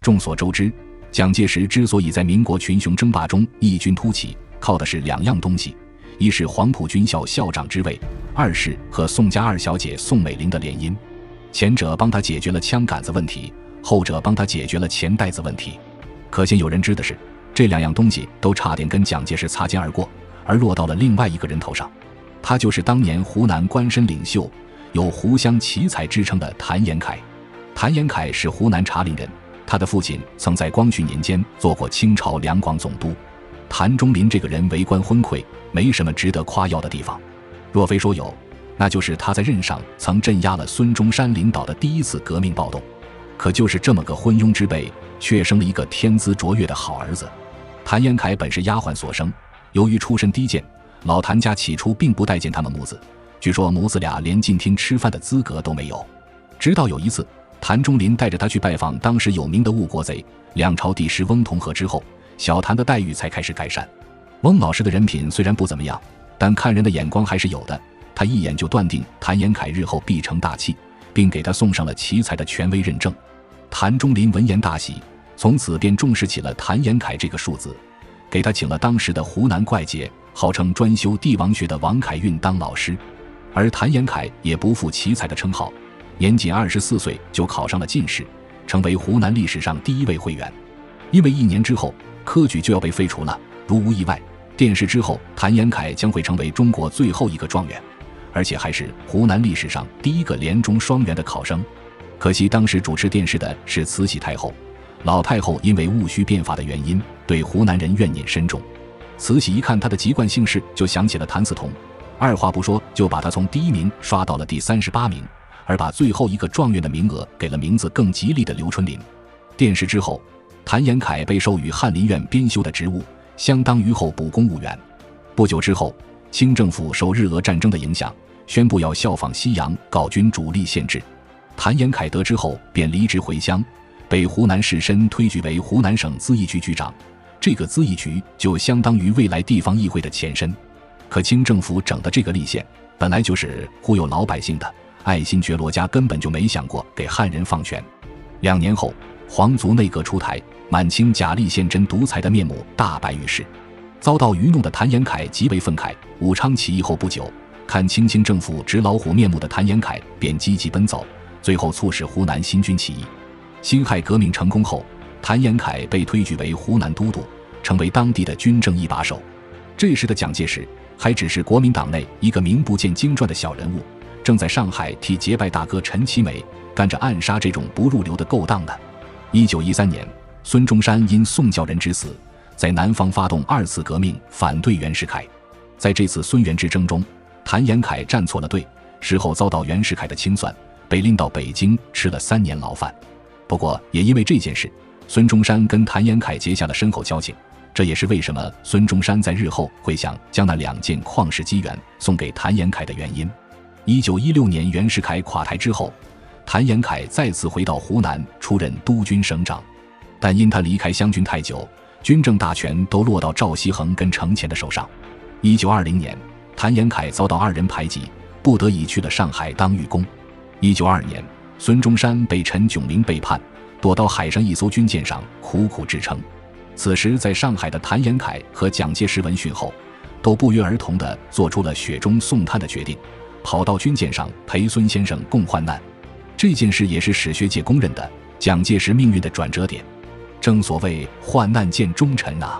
众所周知，蒋介石之所以在民国群雄争霸中异军突起，靠的是两样东西：一是黄埔军校校长之位，二是和宋家二小姐宋美龄的联姻。前者帮他解决了枪杆子问题，后者帮他解决了钱袋子问题。可见有人知的是，这两样东西都差点跟蒋介石擦肩而过，而落到了另外一个人头上。他就是当年湖南官绅领袖，有湖湘奇才之称的谭延闿。谭延闿是湖南茶陵人，他的父亲曾在光绪年间做过清朝两广总督。谭中麟这个人为官昏聩，没什么值得夸耀的地方，若非说有，那就是他在任上曾镇压了孙中山领导的第一次革命暴动。可就是这么个昏庸之辈，却生了一个天资卓越的好儿子。谭延闿本是丫鬟所生，由于出身低贱，老谭家起初并不待见他们母子，据说母子俩连进厅吃饭的资格都没有。直到有一次，谭中麟带着他去拜访当时有名的误国贼两朝帝师翁同龢之后，小谭的待遇才开始改善。翁老师的人品虽然不怎么样，但看人的眼光还是有的，他一眼就断定谭延闿日后必成大器，并给他送上了奇才的权威认证。谭中麟闻言大喜，从此便重视起了谭延闿这个数字，给他请了当时的湖南怪杰，号称专修帝王学的王凯运当老师。而谭延闿也不负奇才的称号，年仅24岁就考上了进士，成为湖南历史上第一位会员。因为1年之后科举就要被废除了，如无意外，殿试之后谭延闿将会成为中国最后一个状元，而且还是湖南历史上第一个连中双元的考生。可惜当时主持殿试的是慈禧太后，老太后因为戊戌变法的原因，对湖南人怨念深重。慈禧一看他的籍贯姓氏，就想起了谭嗣同，二话不说就把他从第1名刷到了第38名，而把最后一个状元的名额给了名字更吉利的刘春霖。殿试之后，谭延闿被授予翰林院编修的职务，相当于候补公务员。不久之后，清政府受日俄战争的影响，宣布要效仿西洋，搞军主力宪制。谭延闿得知后便离职回乡，被湖南士绅推举为湖南省咨议局局长。这个咨议局就相当于未来地方议会的前身。可清政府整的这个立宪本来就是忽悠老百姓的，爱新觉罗家根本就没想过给汉人放权。2年后，皇族内阁出台，满清假立宪真独裁的面目大白于世。遭到愚弄的谭延闿极为愤慨。武昌起义后不久，看清政府纸老虎面目的谭延闿便积极奔走，最后促使湖南新军起义。辛亥革命成功后，谭延闿被推举为湖南都督，成为当地的军政一把手。这时的蒋介石还只是国民党内一个名不见经传的小人物，正在上海替结拜大哥陈其美干着暗杀这种不入流的勾当呢。1913年，孙中山因宋教仁之死，在南方发动2次革命，反对袁世凯。在这次孙袁之争中，谭延闿站错了队，事后遭到袁世凯的清算，被拎到北京吃了3年牢饭。不过也因为这件事，孙中山跟谭延闿结下了深厚交情，这也是为什么孙中山在日后会想将那2件旷世机缘送给谭延闿的原因。1916年袁世凯垮台之后，谭延闿再次回到湖南出任督军省长，但因他离开湘军太久，军政大权都落到赵锡恒跟程潜的手上。1920年，谭延闿遭到2人排挤，不得已去了上海当狱工。1922年，孙中山被陈炯明背叛，躲到海上一艘军舰上苦苦支撑。此时在上海的谭延闿和蒋介石闻讯后，都不约而同地做出了雪中送炭的决定，跑到军舰上陪孙先生共患难。这件事也是史学界公认的蒋介石命运的转折点。正所谓患难见忠臣啊，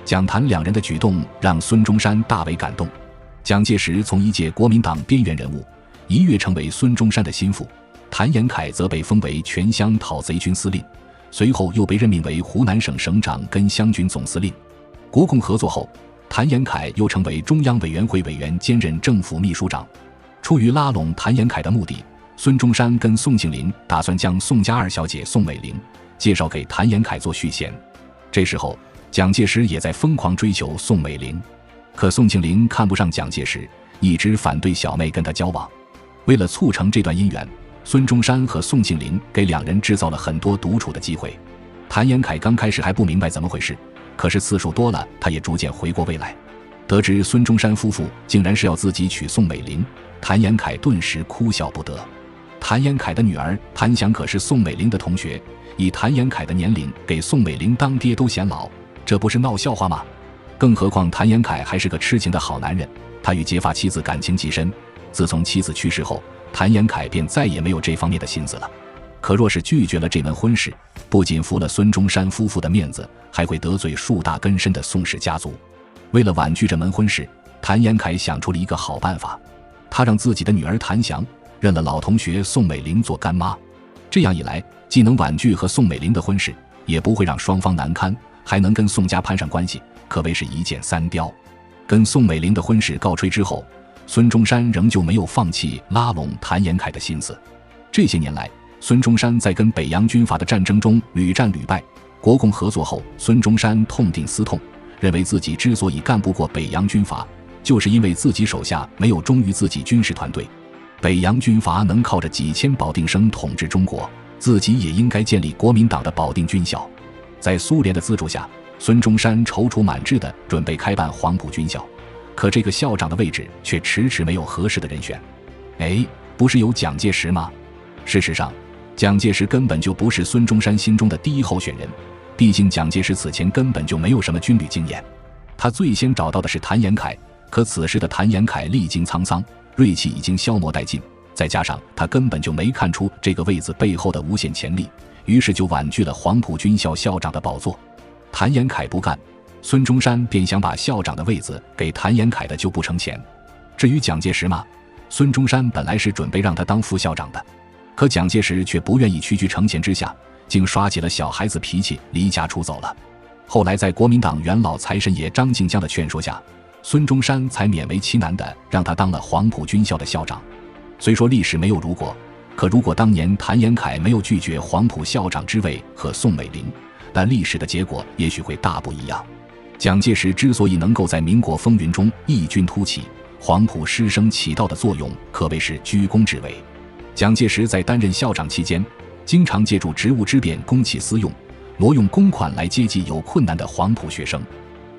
蒋谭2人的举动让孙中山大为感动。蒋介石从一届国民党边缘人物一跃成为孙中山的心腹，谭延闿则被封为全乡讨贼军司令，随后又被任命为湖南省省长跟湘军总司令。国共合作后，谭延闿又成为中央委员会委员兼任政府秘书长。出于拉拢谭延闿的目的，孙中山跟宋庆龄打算将宋家2小姐宋美龄介绍给谭延闿做续弦。这时候蒋介石也在疯狂追求宋美龄，可宋庆龄看不上蒋介石，一直反对小妹跟他交往。为了促成这段姻缘，孙中山和宋庆龄给2人制造了很多独处的机会。谭延闿刚开始还不明白怎么回事，可是次数多了，他也逐渐回过味来。得知孙中山夫妇竟然是要自己娶宋美龄，谭延闿顿时哭笑不得。谭延闿的女儿谭祥可是宋美龄的同学，以谭延闿的年龄给宋美龄当爹都嫌老，这不是闹笑话吗？更何况谭延闿还是个痴情的好男人，他与结发妻子感情极深，自从妻子去世后，谭延闿便再也没有这方面的心思了。可若是拒绝了这门婚事，不仅负了孙中山夫妇的面子，还会得罪树大根深的宋氏家族。为了婉拒这门婚事，谭延闿想出了一个好办法，他让自己的女儿谭祥认了老同学宋美龄做干妈，这样一来，既能婉拒和宋美龄的婚事，也不会让双方难堪，还能跟宋家攀上关系，可谓是一箭三雕。跟宋美龄的婚事告吹之后，孙中山仍旧没有放弃拉拢谭延闿的心思。这些年来，孙中山在跟北洋军阀的战争中屡战屡败，国共合作后，孙中山痛定思痛，认为自己之所以干不过北洋军阀，就是因为自己手下没有忠于自己军事团队。北洋军阀能靠着几千保定生统治中国，自己也应该建立国民党的保定军校。在苏联的资助下，孙中山踌躇满志地准备开办黄埔军校，可这个校长的位置却迟迟没有合适的人选。不是有蒋介石吗？事实上，蒋介石根本就不是孙中山心中的第一候选人，毕竟蒋介石此前根本就没有什么军旅经验。他最先找到的是谭延闿，可此时的谭延闿历经沧桑，锐气已经消磨殆尽，再加上他根本就没看出这个位子背后的无限潜力，于是就婉拒了黄埔军校校长的宝座。谭延闿不干，孙中山便想把校长的位子给谭延闿的就不成钱。至于蒋介石嘛，孙中山本来是准备让他当副校长的，可蒋介石却不愿意屈居成前之下，竟耍起了小孩子脾气，离家出走了。后来在国民党元老财神爷张静江的劝说下，孙中山才勉为其难地让他当了黄埔军校的校长。虽说历史没有如果，可如果当年谭延闿没有拒绝黄埔校长之位和宋美龄，但历史的结果也许会大不一样。蒋介石之所以能够在民国风云中异军突起，黄埔师生起到的作用可谓是居功至伟。蒋介石在担任校长期间，经常借助职务之便公器私用，挪用公款来接济有困难的黄埔学生。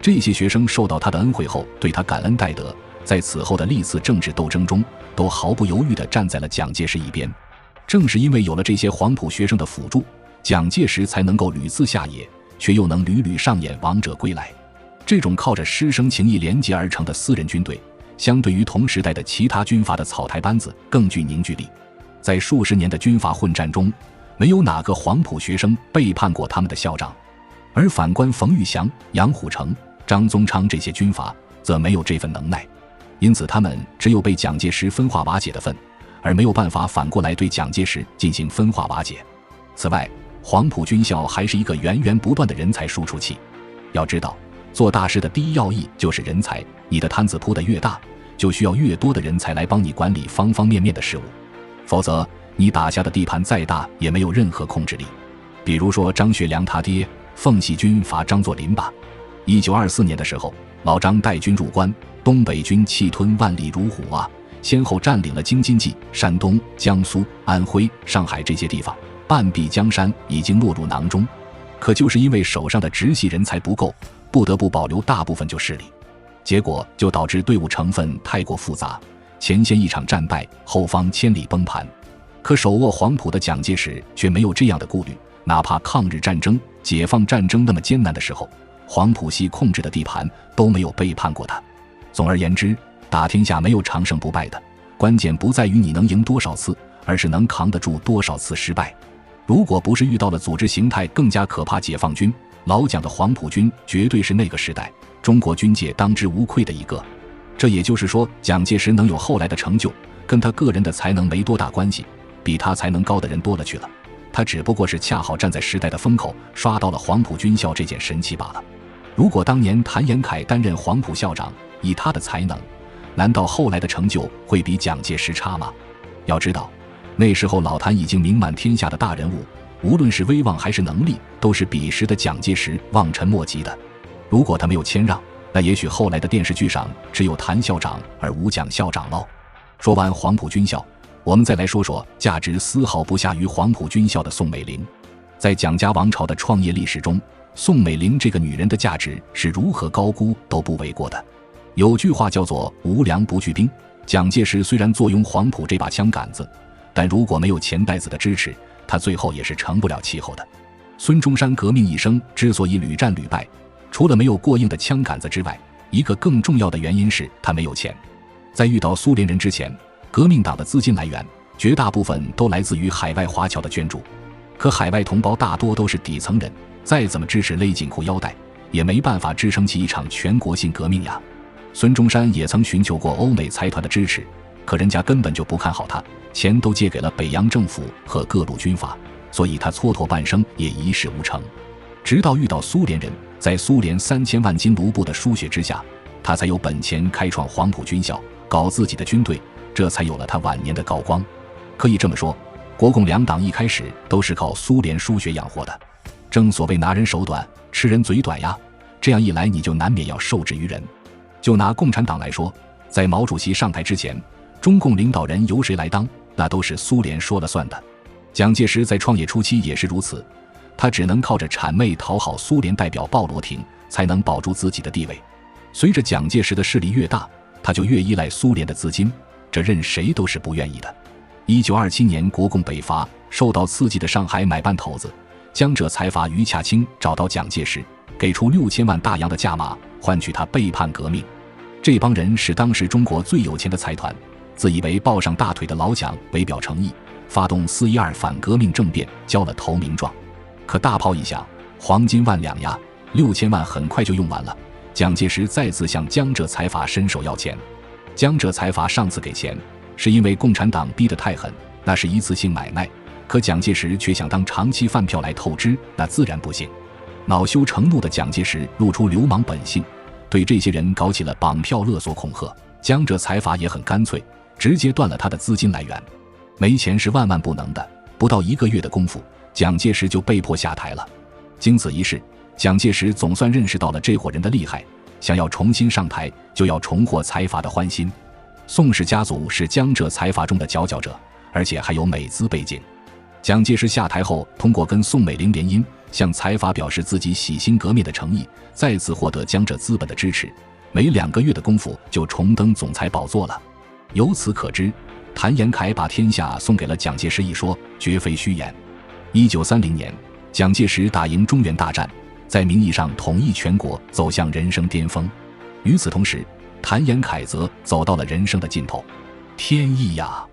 这些学生受到他的恩惠后，对他感恩戴德，在此后的历次政治斗争中，都毫不犹豫地站在了蒋介石一边。正是因为有了这些黄埔学生的辅助，蒋介石才能够屡次下野，却又能屡屡上演王者归来。这种靠着师生情谊连结而成的私人军队，相对于同时代的其他军阀的草台班子更具凝聚力。在数十年的军阀混战中，没有哪个黄埔学生背叛过他们的校长，而反观冯玉祥、杨虎城、张宗昌这些军阀则没有这份能耐，因此他们只有被蒋介石分化瓦解的份，而没有办法反过来对蒋介石进行分化瓦解。此外，黄埔军校还是一个源源不断的人才输出器。要知道，做大事的第一要义就是人才，你的摊子铺得越大，就需要越多的人才来帮你管理方方面面的事物，否则你打下的地盘再大也没有任何控制力。比如说张学良他爹奉系军阀张作霖吧。1924年的时候，老张带军入关，东北军气吞万里如虎啊，先后占领了京津冀、山东、江苏、安徽、上海这些地方，半壁江山已经落入囊中。可就是因为手上的直系人才不够，不得不保留大部分旧势力，结果就导致队伍成分太过复杂，前线一场战败，后方千里崩盘。可手握黄埔的蒋介石却没有这样的顾虑，哪怕抗日战争、解放战争那么艰难的时候，黄埔系控制的地盘都没有背叛过他。总而言之，打天下没有长胜不败的，关键不在于你能赢多少次，而是能扛得住多少次失败。如果不是遇到了组织形态更加可怕解放军，老蒋的黄埔军绝对是那个时代中国军界当之无愧的一个。这也就是说，蒋介石能有后来的成就，跟他个人的才能没多大关系，比他才能高的人多了去了，他只不过是恰好站在时代的风口，刷到了黄埔军校这件神奇罢了。如果当年谭延闿担任黄埔校长，以他的才能，难道后来的成就会比蒋介石差吗？要知道，那时候老谭已经名满天下的大人物，无论是威望还是能力，都是彼时的蒋介石望尘莫及的。如果他没有谦让，那也许后来的电视剧上只有谭校长而无蒋校长喽。说完黄埔军校，我们再来说说价值丝毫不下于黄埔军校的宋美龄。在蒋家王朝的创业历史中，宋美龄这个女人的价值是如何高估都不为过的。有句话叫做无粮不聚兵，蒋介石虽然坐拥黄埔这把枪杆子，但如果没有钱袋子的支持，他最后也是成不了气候的。孙中山革命一生之所以屡战屡败，除了没有过硬的枪杆子之外，一个更重要的原因是他没有钱。在遇到苏联人之前，革命党的资金来源绝大部分都来自于海外华侨的捐助，可海外同胞大多都是底层人，再怎么支持勒紧裤腰带，也没办法支撑起一场全国性革命呀。孙中山也曾寻求过欧美财团的支持，可人家根本就不看好他，钱都借给了北洋政府和各路军阀，所以他蹉跎半生也一事无成。直到遇到苏联人，在苏联3000万金卢布的输血之下，他才有本钱开创黄埔军校，搞自己的军队，这才有了他晚年的高光。可以这么说，国共两党一开始都是靠苏联输血养活的。正所谓拿人手短，吃人嘴短呀，这样一来你就难免要受制于人。就拿共产党来说，在毛主席上台之前，中共领导人由谁来当，那都是苏联说了算的。蒋介石在创业初期也是如此，他只能靠着谄媚讨好苏联代表鲍罗廷，才能保住自己的地位。随着蒋介石的势力越大，他就越依赖苏联的资金，这任谁都是不愿意的。1927年国共北伐，受到刺激的上海买办头子江浙财阀于洽清找到蒋介石，给出6000万大洋的价码，换取他背叛革命。这帮人是当时中国最有钱的财团，自以为抱上大腿的老蒋为表诚意，发动412反革命政变，交了投名状。可大炮一响，黄金万两呀，6000万很快就用完了。蒋介石再次向江浙财阀伸手要钱。江浙财阀上次给钱是因为共产党逼得太狠，那是一次性买卖，可蒋介石却想当长期饭票来透支，那自然不行。恼羞成怒的蒋介石露出流氓本性，对这些人搞起了绑票勒索恐吓。江浙财阀也很干脆，直接断了他的资金来源。没钱是万万不能的，不到1个月的功夫，蒋介石就被迫下台了。经此一事，蒋介石总算认识到了这伙人的厉害，想要重新上台，就要重获财阀的欢心。宋氏家族是江浙财阀中的佼佼者，而且还有美资背景。蒋介石下台后，通过跟宋美龄联姻，向财阀表示自己洗心革面的诚意，再次获得江浙资本的支持，没2个月的功夫就重登总裁宝座了。由此可知，谭延闿把天下送给了蒋介石一说绝非虚言。1930年，蒋介石打赢中原大战，在名义上统一全国，走向人生巅峰。与此同时，谭延闿则走到了人生的尽头。天意呀！